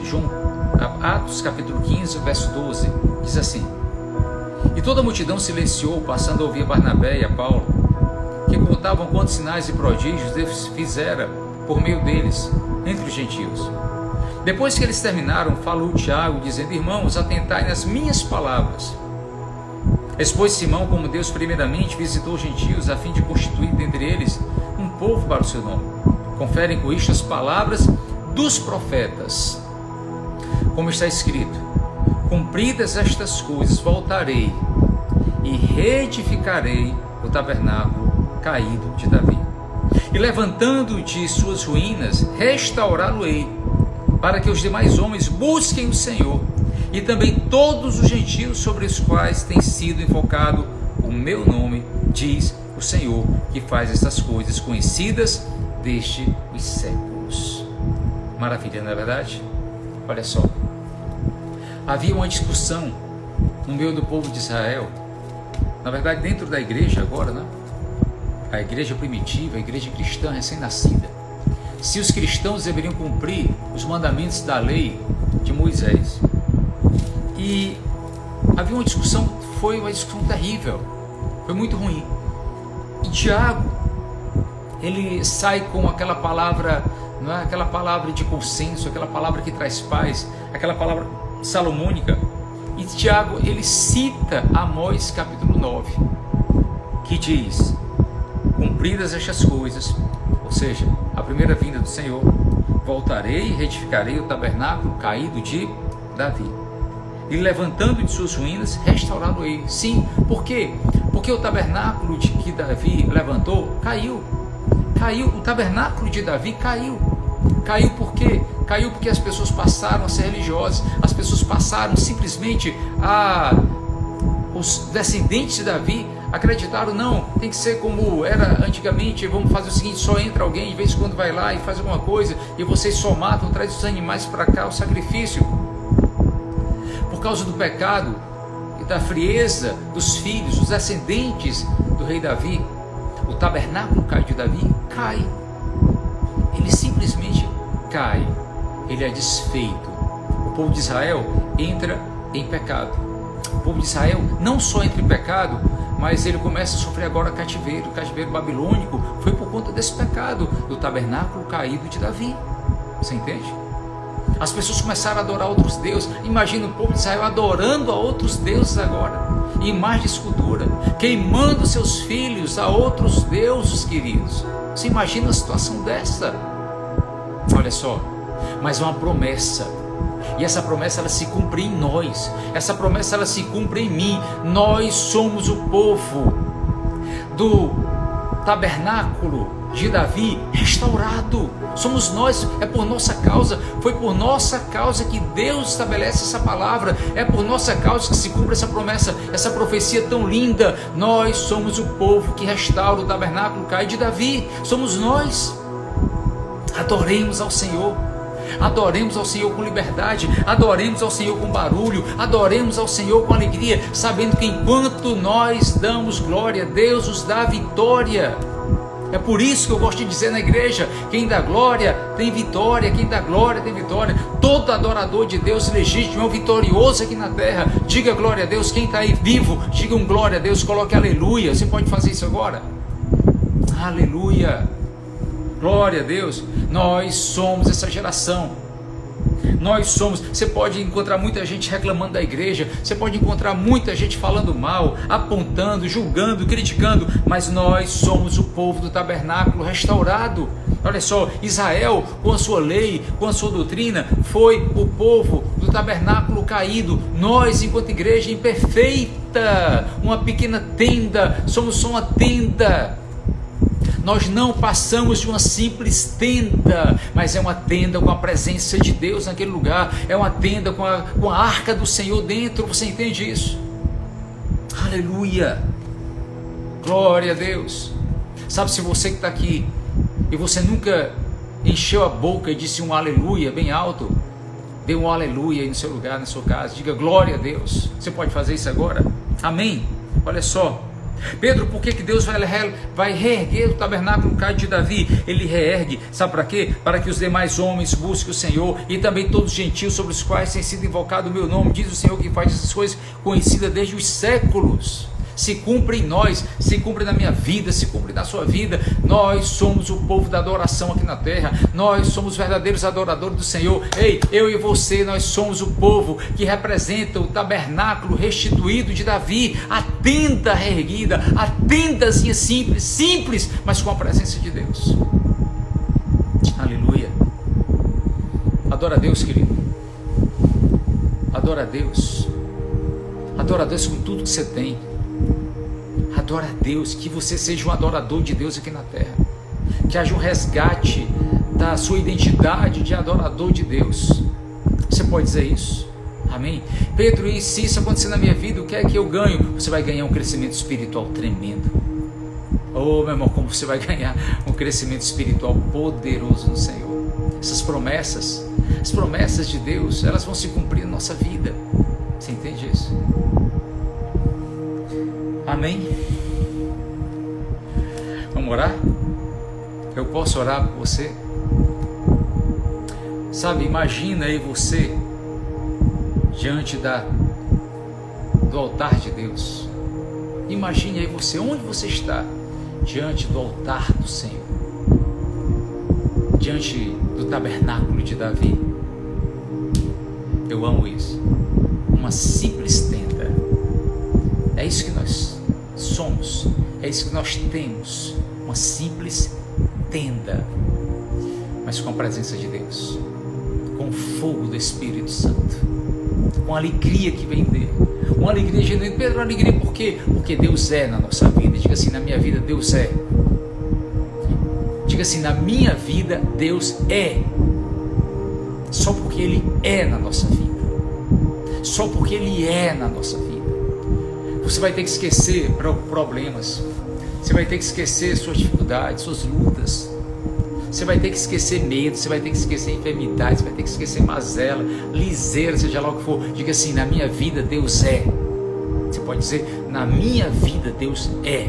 Atos capítulo 15, verso 12. Diz assim: E toda a multidão silenciou, passando a ouvir Barnabé e a Paulo, que contavam quantos sinais e prodígios Deus fizera por meio deles, entre os gentios. Depois que eles terminaram, falou Tiago, dizendo: Irmãos, atentai nas minhas palavras. Expôs Simão como Deus primeiramente visitou os gentios, a fim de constituir dentre eles um povo para o seu nome. Conferem com isto as palavras dos profetas. Como está escrito: Cumpridas estas coisas, voltarei e reedificarei o tabernáculo caído de Davi. E levantando de suas ruínas, restaurá-lo-ei, para que os demais homens busquem o Senhor, e também todos os gentios sobre os quais tem sido invocado o meu nome, diz o Senhor, que faz essas coisas conhecidas desde os séculos. Maravilha, não é verdade? Olha só. Havia uma discussão no meio do povo de Israel, na verdade dentro da igreja agora, né? A igreja primitiva, a igreja cristã recém-nascida, se os cristãos deveriam cumprir os mandamentos da lei de Moisés. E havia uma discussão, foi uma discussão terrível, foi muito ruim. E Tiago, ele sai com aquela palavra, não é? Aquela palavra de consenso, aquela palavra que traz paz, aquela palavra salomônica. E Tiago, ele cita Amós capítulo 9, que diz: Cumpridas estas coisas, ou seja, a primeira vinda do Senhor, voltarei e reedificarei o tabernáculo caído de Davi. E levantando de suas ruínas, restaurá-lo-ei. Sim, por quê? Porque o tabernáculo que Davi levantou caiu. Caiu, o tabernáculo de Davi caiu. Caiu por quê? Caiu porque as pessoas passaram a ser religiosas, as pessoas passaram simplesmente os descendentes de Davi acreditaram, não, tem que ser como era antigamente, vamos fazer o seguinte, só entra alguém, de vez em quando vai lá e faz alguma coisa, e vocês só matam, traz os animais para cá, o sacrifício. Por causa do pecado e da frieza dos filhos, os descendentes do rei Davi, o tabernáculo caído de Davi cai. Ele simplesmente cai, ele é desfeito. O povo de Israel entra em pecado. O povo de Israel não só entra em pecado, mas ele começa a sofrer agora cativeiro. O cativeiro babilônico foi por conta desse pecado do tabernáculo caído de Davi. Você entende? As pessoas começaram a adorar outros deuses. Imagina o povo de Israel adorando a outros deuses agora, imagem de escultura, queimando seus filhos a outros deuses, queridos. Você imagina a situação dessa? Olha só, mas uma promessa E essa promessa ela se cumpre em nós. Essa promessa ela se cumpre em mim. Nós somos o povo do tabernáculo de Davi restaurado. Somos nós, é por nossa causa. Foi por nossa causa que Deus estabelece essa palavra. É por nossa causa que se cumpre essa promessa, essa profecia tão linda. Nós somos o povo que restaura o tabernáculo caído de Davi. Somos nós. Adoremos ao Senhor. Adoremos ao Senhor com liberdade, adoremos ao Senhor com barulho, adoremos ao Senhor com alegria, sabendo que enquanto nós damos glória, Deus nos dá vitória. É por isso que eu gosto de dizer na igreja: quem dá glória tem vitória, quem dá glória tem vitória. Todo adorador de Deus legítimo é um vitorioso aqui na terra. Diga glória a Deus. Quem está aí vivo, diga um glória a Deus, coloque aleluia. Você pode fazer isso agora? Aleluia. Glória a Deus. Nós somos essa geração. Nós somos. Você pode encontrar muita gente reclamando da igreja, você pode encontrar muita gente falando mal, apontando, julgando, criticando, mas nós somos o povo do tabernáculo restaurado. Olha só, Israel com a sua lei, com a sua doutrina, foi o povo do tabernáculo caído. Nós, enquanto igreja imperfeita, uma pequena tenda, somos só uma tenda. Nós não passamos de uma simples tenda, mas é uma tenda com a presença de Deus naquele lugar, é uma tenda com a arca do Senhor dentro. Você entende isso? Aleluia, glória a Deus. Sabe, se você que está aqui e você nunca encheu a boca e disse um aleluia bem alto, dê um aleluia aí no seu lugar, na sua casa, diga glória a Deus. Você pode fazer isso agora? Amém? Olha só, Pedro, por que Deus vai reerguer o tabernáculo caído de Davi? Ele reergue, sabe para quê? Para que os demais homens busquem o Senhor, e também todos os gentios sobre os quais tem sido invocado o meu nome, diz o Senhor, que faz essas coisas conhecidas desde os séculos. Se cumpre em nós, se cumpre na minha vida, se cumpre na sua vida. Nós somos o povo da adoração aqui na terra, nós somos verdadeiros adoradores do Senhor. Ei, eu e você, nós somos o povo que representa o tabernáculo restituído de Davi, a tenda reerguida, a tendazinha simples, mas com a presença de Deus. Aleluia. Adora a Deus, querido. Adora a Deus. Adora a Deus com tudo que você tem. Adora a Deus, que você seja um adorador de Deus aqui na terra, que haja um resgate da sua identidade de adorador de Deus. Você pode dizer isso? Amém? Pedro, e se isso acontecer na minha vida, o que é que eu ganho? Você vai ganhar um crescimento espiritual tremendo. Oh, meu irmão, como você vai ganhar um crescimento espiritual poderoso no Senhor. Essas promessas, as promessas de Deus, elas vão se cumprir na nossa vida. Você entende isso? Amém? Vamos orar? Eu posso orar por você? Sabe, imagina aí você diante do altar de Deus. Imagine aí você, onde você está, diante do altar do Senhor, diante do tabernáculo de Davi. Eu amo isso. Uma simples tenda. É isso que nós somos, é isso que nós temos, uma simples tenda, mas com a presença de Deus, com o fogo do Espírito Santo, com a alegria que vem dele, uma alegria genuína. Pedro, uma alegria por quê? Porque Deus é na nossa vida. Diga assim: na minha vida Deus é. Diga assim: na minha vida Deus é. Só porque Ele é na nossa vida, só porque Ele é na nossa vida. Você vai ter que esquecer problemas, você vai ter que esquecer suas dificuldades, suas lutas, você vai ter que esquecer medo, você vai ter que esquecer enfermidade, você vai ter que esquecer mazela, liseira, seja lá o que for. Diga assim: na minha vida Deus é. Você pode dizer: na minha vida Deus é.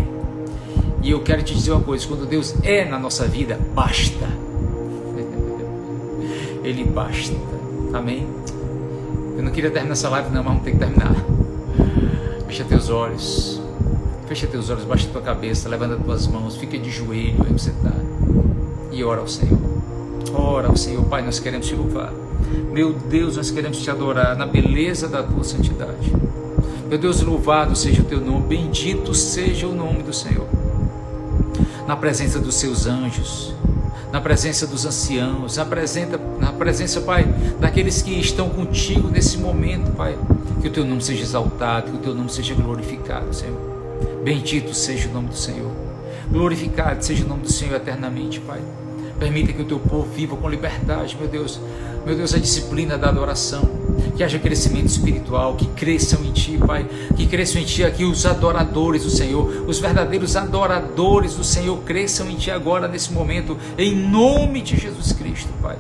E eu quero te dizer uma coisa: quando Deus é na nossa vida, basta. Ele basta. Amém? Eu não queria terminar essa live não, mas vamos ter que terminar. Fecha teus olhos, baixa tua cabeça, levanta as tuas mãos, fica de joelho aí você está e ora ao Senhor. Ora ao Senhor. Pai, nós queremos te louvar. Meu Deus, nós queremos te adorar na beleza da tua santidade. Meu Deus, louvado seja o teu nome, bendito seja o nome do Senhor. Na presença dos seus anjos, na presença dos anciãos, na presença, Pai, daqueles que estão contigo nesse momento, Pai. Que o Teu nome seja exaltado, que o Teu nome seja glorificado, Senhor. Bendito seja o nome do Senhor. Glorificado seja o nome do Senhor eternamente, Pai. Permita que o Teu povo viva com liberdade, meu Deus, a disciplina da adoração, que haja crescimento espiritual, que cresçam em Ti, Pai, que cresçam em Ti aqui os adoradores do Senhor, os verdadeiros adoradores do Senhor, cresçam em Ti agora, nesse momento, em nome de Jesus Cristo, Pai.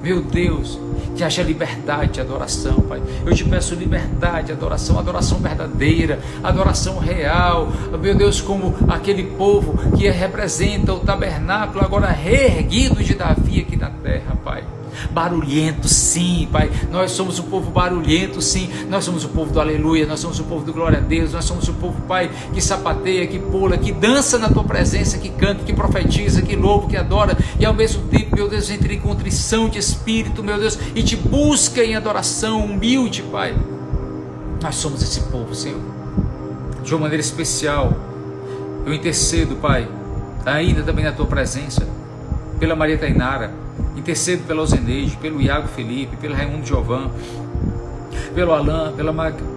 Meu Deus, que haja liberdade de adoração, Pai. Eu te peço liberdade de adoração, adoração verdadeira, adoração real, meu Deus, como aquele povo que representa o tabernáculo agora reerguido de Davi aqui na terra, Pai. Barulhento, sim, Pai. Nós somos o povo barulhento, sim. Nós somos o povo do aleluia, nós somos o povo do glória a Deus, nós somos o povo, Pai, que sapateia, que pula, que dança na Tua presença, que canta, que profetiza, que louva, que adora, e ao mesmo tempo, meu Deus, entra em contrição de espírito, meu Deus, e te busca em adoração humilde, Pai. Nós somos esse povo, Senhor. De uma maneira especial, eu intercedo, Pai, ainda também na Tua presença, pela Maria Tainara, intercedo pela Ozeneide, pelo Iago Felipe, pelo Raimundo Giovan, pelo Alain,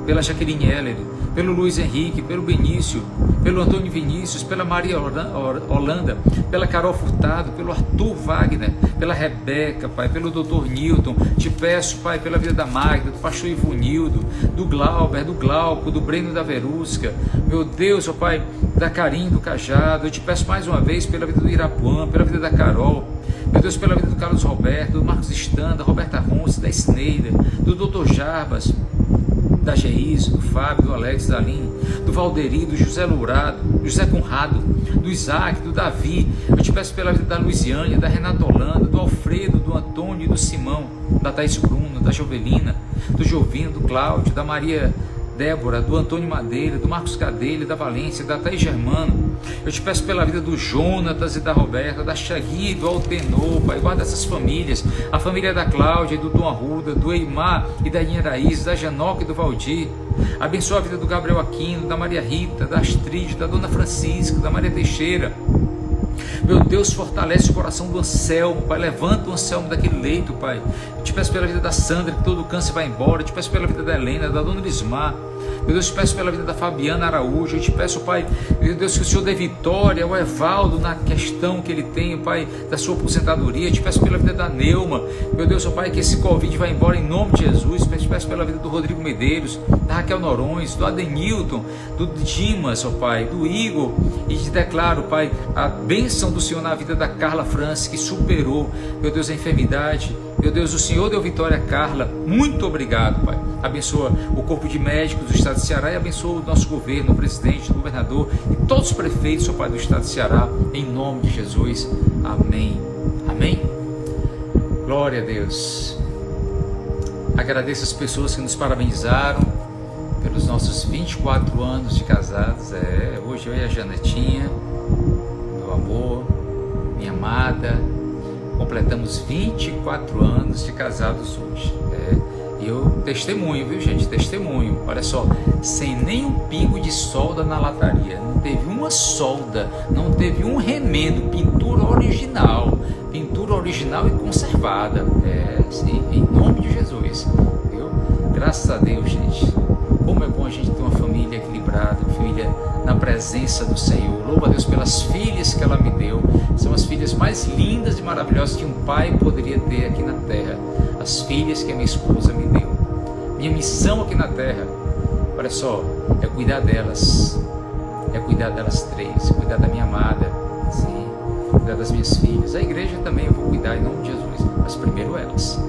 pela Jaqueline Heller, pelo Luiz Henrique, pelo Benício, pelo Antônio Vinícius, pela Maria Holanda, pela Carol Furtado, pelo Arthur Wagner, pela Rebeca, Pai, pelo Dr. Newton. Te peço, Pai, pela vida da Magda, do pastor Ivonildo, do Glauber, do Glauco, do Breno da Verusca, meu Deus, ó Pai, da Carim, do Cajado. Eu te peço mais uma vez pela vida do Irapuã, pela vida da Carol, meu Deus, pela vida do Carlos Roberto, do Marcos Estanda, da Roberta Ronce, da Sneida, do Dr. Jarbas, da Geise, do Fábio, do Alex, da Aline, do Valderi, do José Lourado, do José Conrado, do Isaac, do Davi. Eu te peço pela vida da Luiziane, da Renata Holanda, do Alfredo, do Antônio e do Simão, da Thaís Bruno, da Jovelina, do Jovino, do Cláudio, da Maria Débora, do Antônio Madeira, do Marcos Cadelli, da Valência, da Thaís Germano. Eu te peço pela vida do Jonatas e da Roberta, da Chaguinha e do Altenor, Pai. Guarda essas famílias, a família da Cláudia e do Tom Arruda, do Eimar e da Inheraís, da Janoca e do Valdir. Abençoa a vida do Gabriel Aquino, da Maria Rita, da Astrid, da Dona Francisca, da Maria Teixeira. Meu Deus, fortalece o coração do Anselmo, Pai. Levanta o Anselmo daquele leito, Pai. Eu te peço pela vida da Sandra, que todo o câncer vai embora. Eu te peço pela vida da Helena, da Dona Lismar. Meu Deus, eu te peço pela vida da Fabiana Araújo. Eu te peço, Pai, meu Deus, que o Senhor dê vitória ao Evaldo na questão que ele tem, Pai, da sua aposentadoria. Eu te peço pela vida da Neuma. Meu Deus, ó Pai, que esse Covid vai embora em nome de Jesus. Eu te peço pela vida do Rodrigo Medeiros, da Raquel Norões, do Adenilton, do Dimas, ó Pai, do Igor. E te declaro, Pai, a bênção do Senhor na vida da Carla França, que superou, meu Deus, a enfermidade. Meu Deus, o Senhor deu vitória a Carla. Muito obrigado, Pai. Abençoa o corpo de médicos do estado de Ceará e abençoa o nosso governo, o presidente, o governador e todos os prefeitos, ó Pai, do estado de Ceará, em nome de Jesus. Amém. Amém. Glória a Deus. Agradeço as pessoas que nos parabenizaram pelos nossos 24 anos de casados. Hoje eu e a Janetinha, meu amor, minha amada, completamos 24 anos de casados hoje. E eu testemunho, viu, gente? Testemunho. Olha só, sem nenhum pingo de solda na lataria. Não teve uma solda, não teve um remendo. Pintura original e conservada. Sim, em nome de Jesus. Viu? Graças a Deus, gente. Como é bom a gente ter uma família equilibrada, uma família na presença do Senhor. Louva a Deus pelas filhas que ela me deu. São as filhas mais lindas e maravilhosas que um pai poderia ter aqui na terra. As filhas que a minha esposa me deu. Minha missão aqui na terra, olha só, é cuidar delas. É cuidar delas três, cuidar da minha amada, sim, cuidar das minhas filhas. A igreja também eu vou cuidar em nome de Jesus, mas primeiro elas.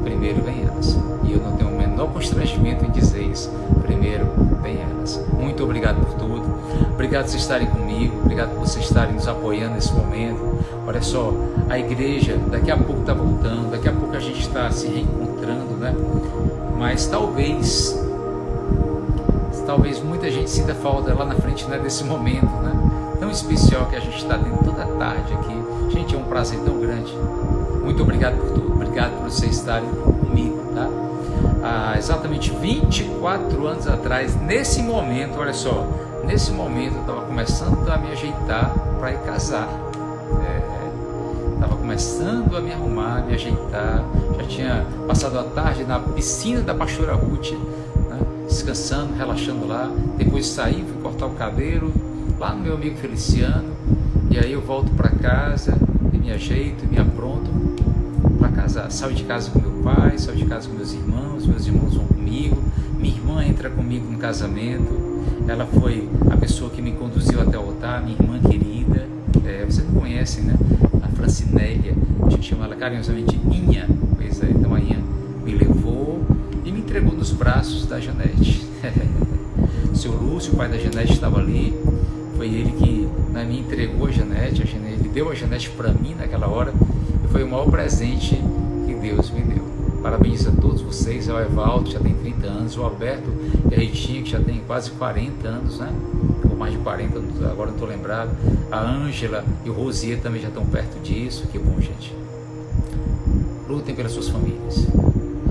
Primeiro vem elas. E eu não tenho o menor constrangimento em dizer isso. Primeiro vem elas. Muito obrigado por tudo. Obrigado por vocês estarem comigo. Obrigado por vocês estarem nos apoiando nesse momento. Olha só, a igreja daqui a pouco está voltando. Daqui a pouco a gente está se reencontrando, né? Mas talvez muita gente sinta falta lá na frente, né, desse momento, né? Tão especial que a gente está tendo toda a tarde aqui. Gente, é um prazer tão grande. Muito obrigado por tudo. Obrigado por vocês estarem comigo, tá? Há exatamente 24 anos atrás, nesse momento, olha só, nesse momento eu estava começando a me ajeitar para ir casar. Estava começando a me arrumar, me ajeitar, já tinha passado a tarde na piscina da pastora Ruth, né, descansando, relaxando lá. Depois saí, fui cortar o cabelo lá no meu amigo Feliciano, e aí eu volto para casa e me ajeito, me apronto para casar. Saio de casa com meu pai, saio de casa com meus irmãos vão comigo, minha irmã entra comigo no casamento. Ela foi a pessoa que me conduziu até o altar, minha irmã querida, vocês não conhecem, né? A Francinélia, a gente chama ela carinhosamente Inha. Pois é, então a Inha me levou e me entregou nos braços da Janete. O seu Lúcio, o pai da Janete, estava ali, foi ele que me entregou a Janete, ele deu a Janete para mim naquela hora, e foi o maior presente que Deus me deu. Parabéns a todos vocês, ao Evaldo, que já tem 30 anos, o Alberto e a Ritinha, que já tem quase 40 anos, né? Ou mais de 40, agora não estou lembrado. A Ângela e o Rosier também já estão perto disso. Que bom, gente. Lutem pelas suas famílias.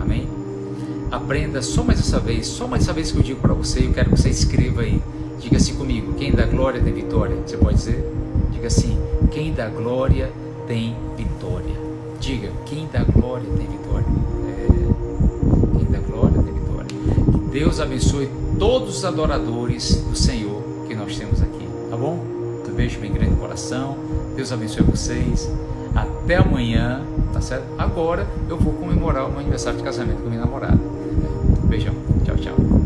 Amém? Aprenda só mais essa vez que eu digo para você, eu quero que você escreva aí. Diga assim comigo: quem dá glória tem vitória. Você pode dizer? Diga assim: quem dá glória tem vitória. Diga: quem dá glória tem vitória. Quem dá glória tem vitória. Que Deus abençoe todos os adoradores do Senhor que nós temos aqui, tá bom? Um beijo bem grande no coração. Deus abençoe vocês. Até amanhã, tá certo? Agora eu vou comemorar o meu aniversário de casamento com minha namorada. Um beijão. Tchau, tchau.